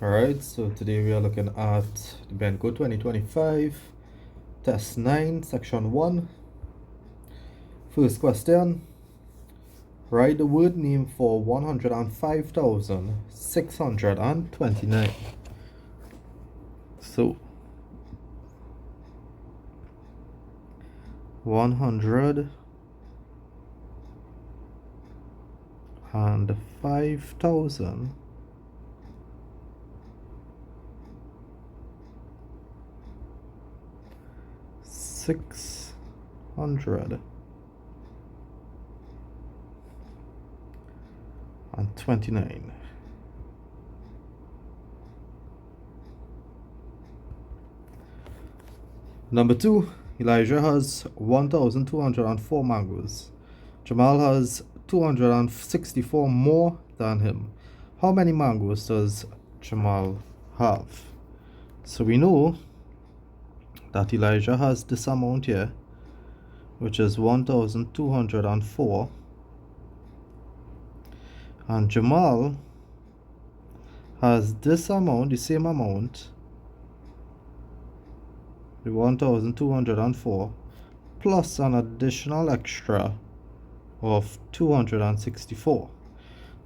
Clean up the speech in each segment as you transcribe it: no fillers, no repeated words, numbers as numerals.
Alright, so today we are looking at the Benco 2025, Test 9, Section 1. First question, write the word name for 105,629. So, 105,000 629. Number 2, Elijah has 1,204 mangoes. Jamal has 264 more than him. How many mangoes does Jamal have? So we know that Elijah has this amount here, which is 1,204, and Jamal has this amount, the same amount, the 1,204, plus an additional extra of 264.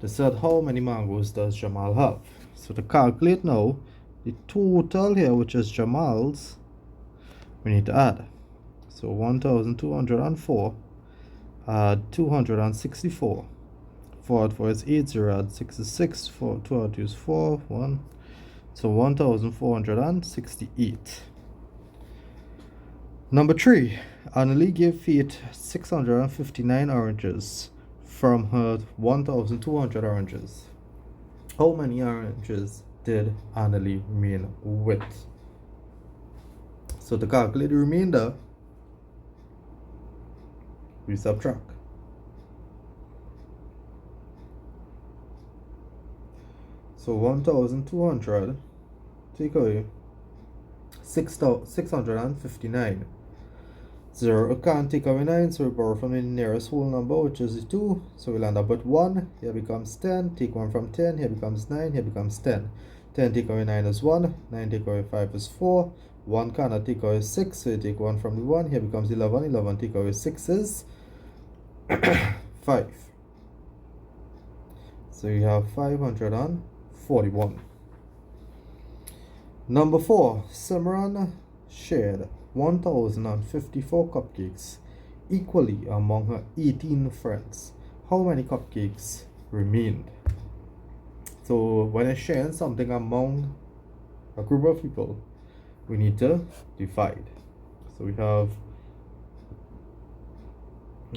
They said how many mangoes does Jamal have? So to calculate now, the total here, which is Jamal's, we need to add. So 1,204 add 264. 4 add 4 is 8, 0 add 6 is 6, 4, 2 add 2 is 4, 1. So 1,468. Number 3, Annalie gave Faith 659 oranges from her 1,200 oranges. How many oranges did Annalie remain with? So to calculate the remainder, we subtract. So 1,200 take away 659. 0 can't take away 9, so we borrow from the nearest whole number, which is 2. So we'll end up with 1. Here becomes 10. Take 1 from 10. Here becomes 9. Here becomes 10. 10 take away 9 is 1. 9 take away 5 is 4. 1 cannot take away 6, so you take 1 from the 1. Here becomes 11. 11 take away 6 is 5. So you have 541. Number 4, Simran shared 1,054 cupcakes equally among her 18 friends. How many cupcakes remained? So when I'm sharing something among a group of people, we need to divide. So we have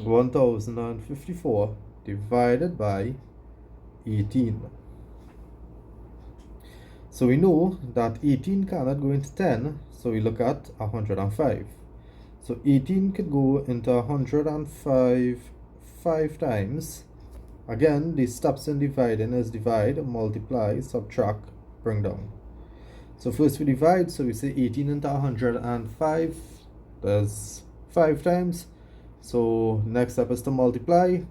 1,054 divided by 18. So we know that 18 cannot go into 10, so we look at 105. So 18 could go into 105 5 times. Again, the steps in dividing is divide, multiply, subtract, bring down. So first we divide, so we say 18 into 105, that's 5 times. So next step is to multiply.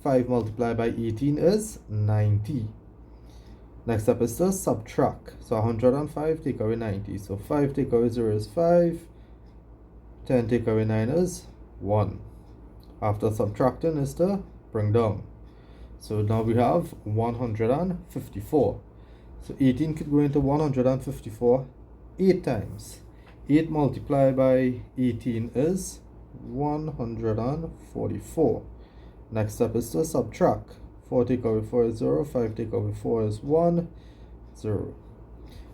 5 multiplied by 18 is 90. Next step is to subtract. So 105 take away 90. So 5 take away 0 is 5. 10 take away 9 is 1. After subtracting is to bring down. So now we have 154. So 18 could go into 154 8 times. 8 multiplied by 18 is 144. Next step is to subtract. 4 take away 4 is 0, 5 take away 4 is 1, 0.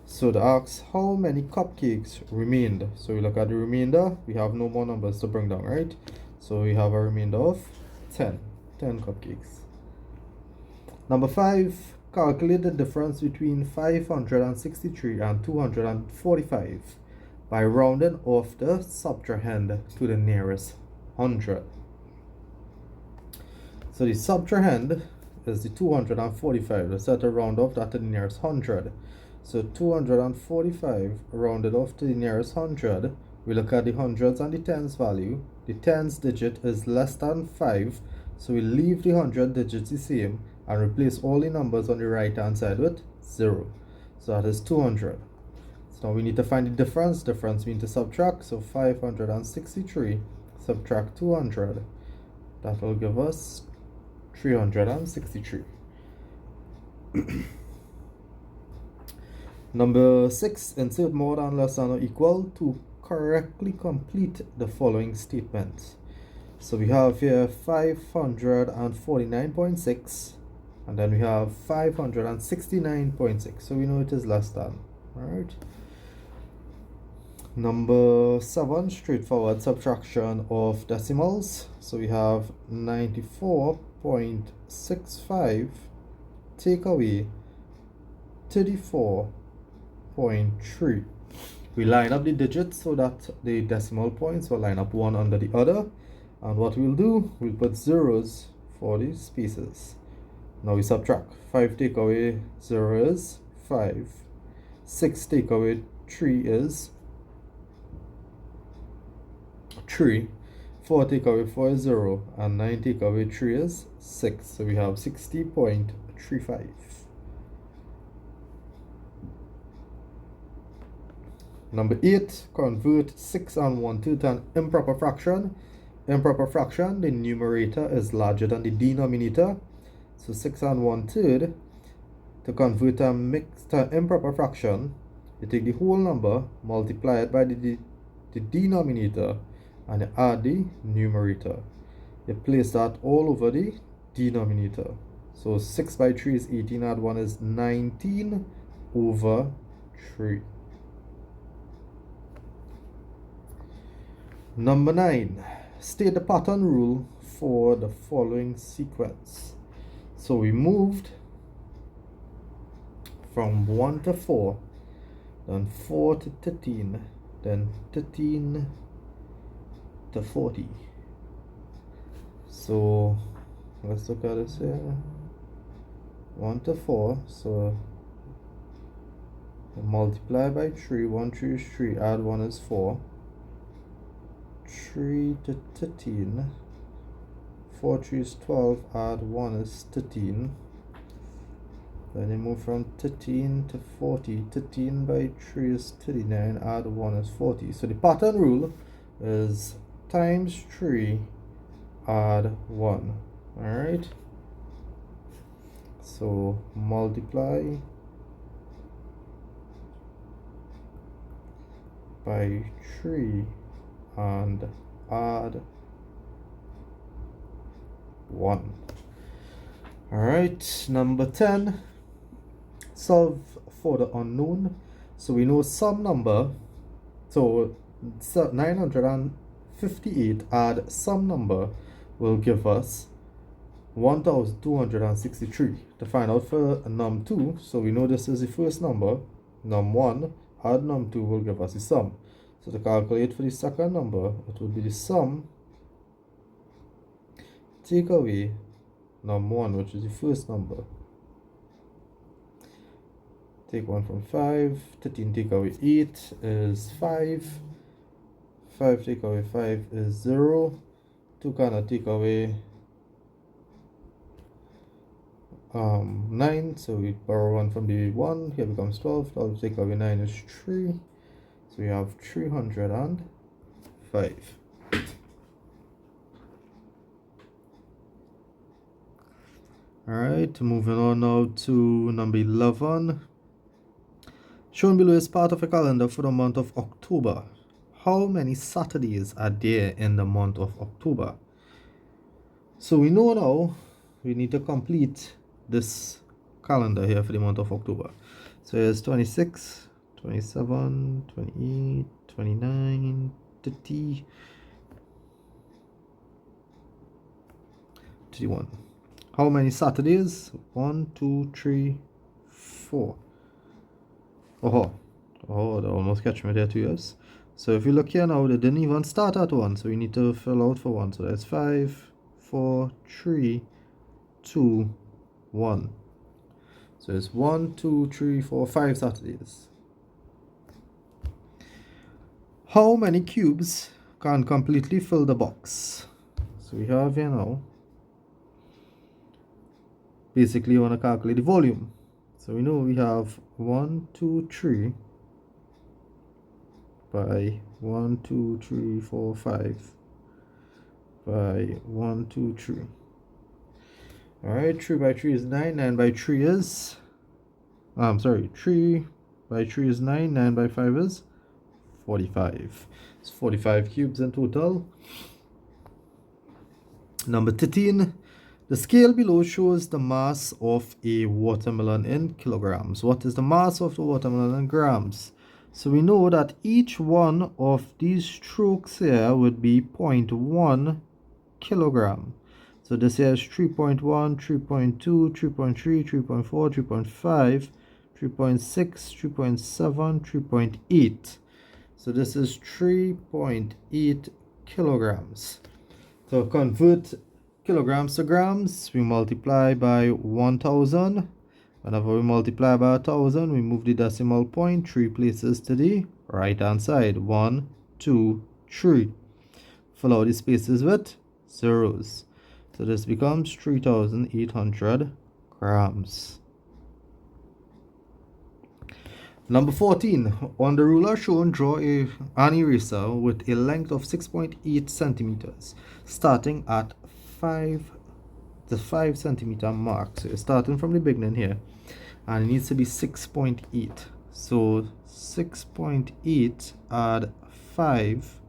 So the asks how many cupcakes remained. So we look at the remainder, we have no more numbers to bring down, right? So we have a remainder of 10 cupcakes. Number 5, calculate the difference between 563 and 245 by rounding off the subtrahend to the nearest 100. So the subtrahend is the 245. Let's set a round off that to the nearest 100. So 245 rounded off to the nearest 100. We look at the hundreds and the tens value. The tens digit is less than 5, so we leave the 100 digits the same and replace all the numbers on the right hand side with 0. So that is 200. So now we need to find the difference. Difference means to subtract. So 563 subtract 200. That will give us 363. Number 6, insert more than, less than, or equal to correctly complete the following statements. So we have here 549.6, and then we have 569.6. So we know it is less than. Alright. Number 7, straightforward subtraction of decimals. So we have 94.65 take away 34.3. We line up the digits so that the decimal points will line up one under the other. And what we'll do, we'll put zeros for the spaces. Now we subtract. 5 take away 0 is 5. 6 take away 3 is 3. 4 take away 4 is 0. And 9 take away 3 is 6. So we have 60.35. Number 8, convert 6 and 1/3 to an improper fraction. Improper fraction, the numerator is larger than the denominator. So 6 and 1/3, to convert a mixed improper fraction, you take the whole number, multiply it by the denominator, and you add the numerator. You place that all over the denominator. So 6 by 3 is 18, add 1 is 19 over 3. Number 9, state the pattern rule for the following sequence. So we moved from 1 to 4, then 4 to 13, then 13 to 40. So let's look at this here. 1 to 4, so multiply by 3, 1 3 is 3, add 1 is 4. 3 to 13, 4 3 is 12, add 1 is 13. Then you move from 13 to 40, 13 by 3 is 39, add 1 is 40. So the pattern rule is times 3, add 1. Alright, so multiply by 3 and add 1. Alright, number 10, solve for the unknown. So we know some number, so 958 add some number will give us 1263. To find out for num2, so we know this is the first number, num1 add num2 will give us the sum. So to calculate for the second number, it will be the sum take away num1, which is the first number. Take 1 from 5, 13 take away 8 is 5, 5 take away 5 is 0, 2 cannot take away 9, so we borrow 1 from the 1, here becomes 12, 12 take away 9 is 3, so we have 305. Alright, moving on now to number 11. Shown below is part of a calendar for the month of October. How many Saturdays are there in the month of October? So we know now we need to complete this calendar here for the month of October. So here's 26, 27, 28, 29, 30, 31. How many Saturdays? 1, 2, 3, 4. Oh, they almost catch me there 2 years. So if you look here now, they didn't even start at 1, so we need to fill out for 1. So that's 5, 4, 3, 2, 1. So it's 1, 2, 3, 4, 5 Saturdays. How many cubes can completely fill the box? So we have here now, basically you want to calculate the volume. So we know we have 1, 2, 3 by 1, 2, 3, 4, 5 by 1, 2, 3. Alright, 3 by 3 is 9, 9 by 3 is 3 by 3 is 9, 9 by 5 is 45. It's 45 cubes in total. Number 13, the scale below shows the mass of a watermelon in kilograms. What is the mass of the watermelon in grams? So we know that each one of these strokes here would be 0.1 kilogram. So this here is 3.1, 3.2, 3.3, 3.4, 3.5, 3.6, 3.7, 3.8. So this is 3.8 kilograms. So convert kilograms to grams, we multiply by 1000. Whenever we multiply by 1000, we move the decimal point 3 places to the right hand side. 1, 2, 3. Fill out the spaces with zeros. So this becomes 3800 grams. Number 14. On the ruler shown, draw an eraser with a length of 6.8 centimeters, starting at the 5 centimeter mark. So you're starting from the beginning here, and it needs to be 6.8. So 6.8 add 5.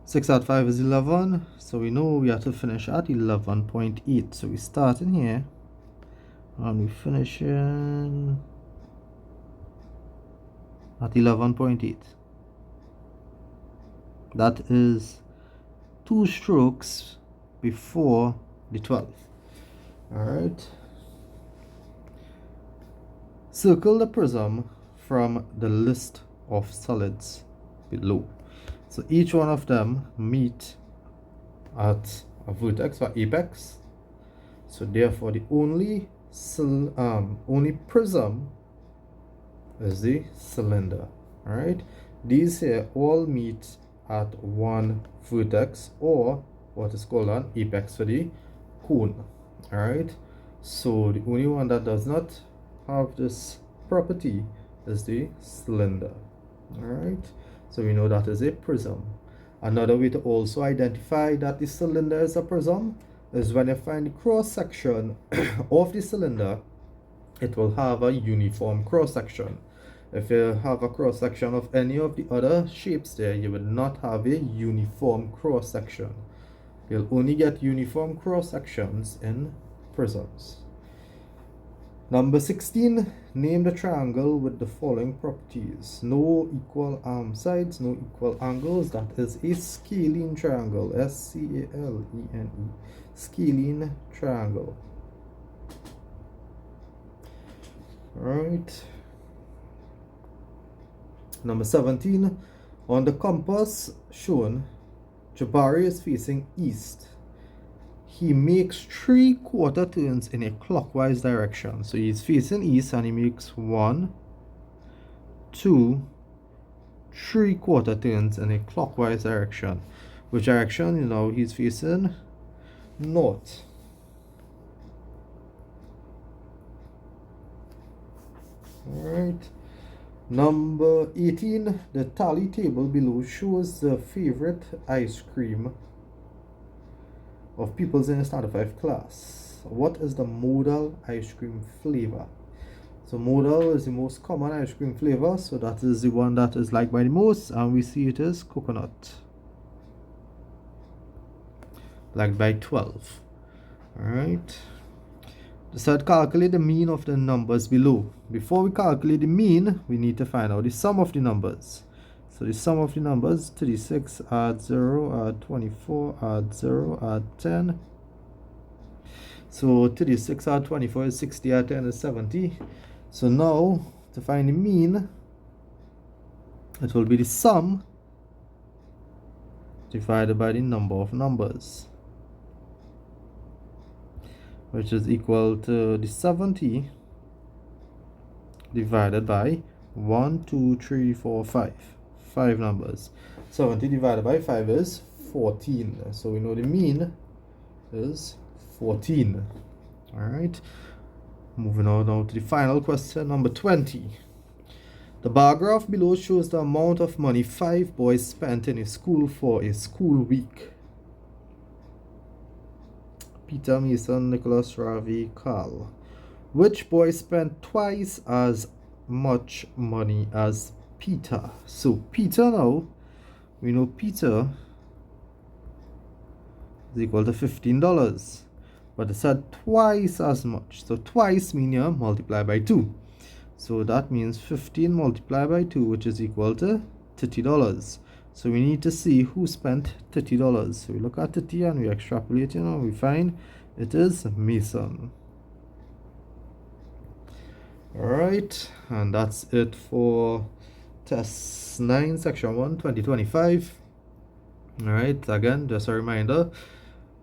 6 add 5 is 11. So we know we have to finish at 11.8. So we start in here and we finish in at 11.8. That is 2 strokes before the 12. Alright. Circle the prism from the list of solids below. So each one of them meet at a vertex or apex. So therefore the only prism is the cylinder. Alright. These here all meet at one vertex, or what is called an apex for the cone. Alright, so the only one that does not have this property is the cylinder. Alright, so we know that is a prism. Another way to also identify that the cylinder is a prism is when you find the cross section of the cylinder, it will have a uniform cross section. If you have a cross section of any of the other shapes there, you will not have a uniform cross section. You'll only get uniform cross sections in prisms. Number 16, name the triangle with the following properties. No equal sides, no equal angles. That is a scalene triangle. S-C-A-L-E-N-E. Scalene triangle. Alright. Number 17, on the compass shown, Jabari is facing east. He makes 3/4 turns in a clockwise direction. So he's facing east and he makes 1, 2, 3/4 turns in a clockwise direction. Which direction? You know, he's facing north. Alright. Number 18, the tally table below shows the favorite ice cream of pupils in the standard 5 class. What is the modal ice cream flavor? So modal is the most common ice cream flavor, so that is the one that is liked by the most, and we see it is coconut, liked by 12. Alright. So calculate the mean of the numbers below. Before we calculate the mean, we need to find out the sum of the numbers. So the sum of the numbers, 36 add 0, add 24, add 0, add 10. So 36 add 24 is 60, add 10 is 70. So now, to find the mean, it will be the sum divided by the number of numbers, which is equal to the 70 divided by 1, 2, 3, 4, 5. 5 numbers. 70 divided by 5 is 14. So we know the mean is 14. All right. Moving on now to the final question, number 20. The bar graph below shows the amount of money 5 boys spent in a school for a school week. Peter, Mason, Nicholas, Ravi, Carl. Which boy spent twice as much money as Peter? So Peter now, we know Peter is equal to $15. But it said twice as much. So twice means you multiply by 2. So that means 15 multiplied by 2, which is equal to $30. So we need to see who spent $30. So we look at 30 and we extrapolate, and we find it is Mason. Alright, and that's it for test 9, section 1, 2025. Alright, again, just a reminder,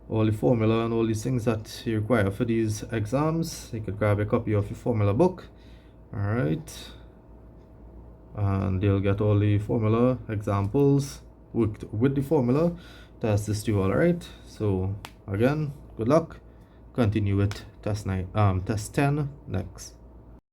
all the formula and all these things that you require for these exams, you could grab a copy of your formula book. Alright, and you'll get all the formula examples with the formula to assist you. Alright, so again, good luck. Continue with test 10 next.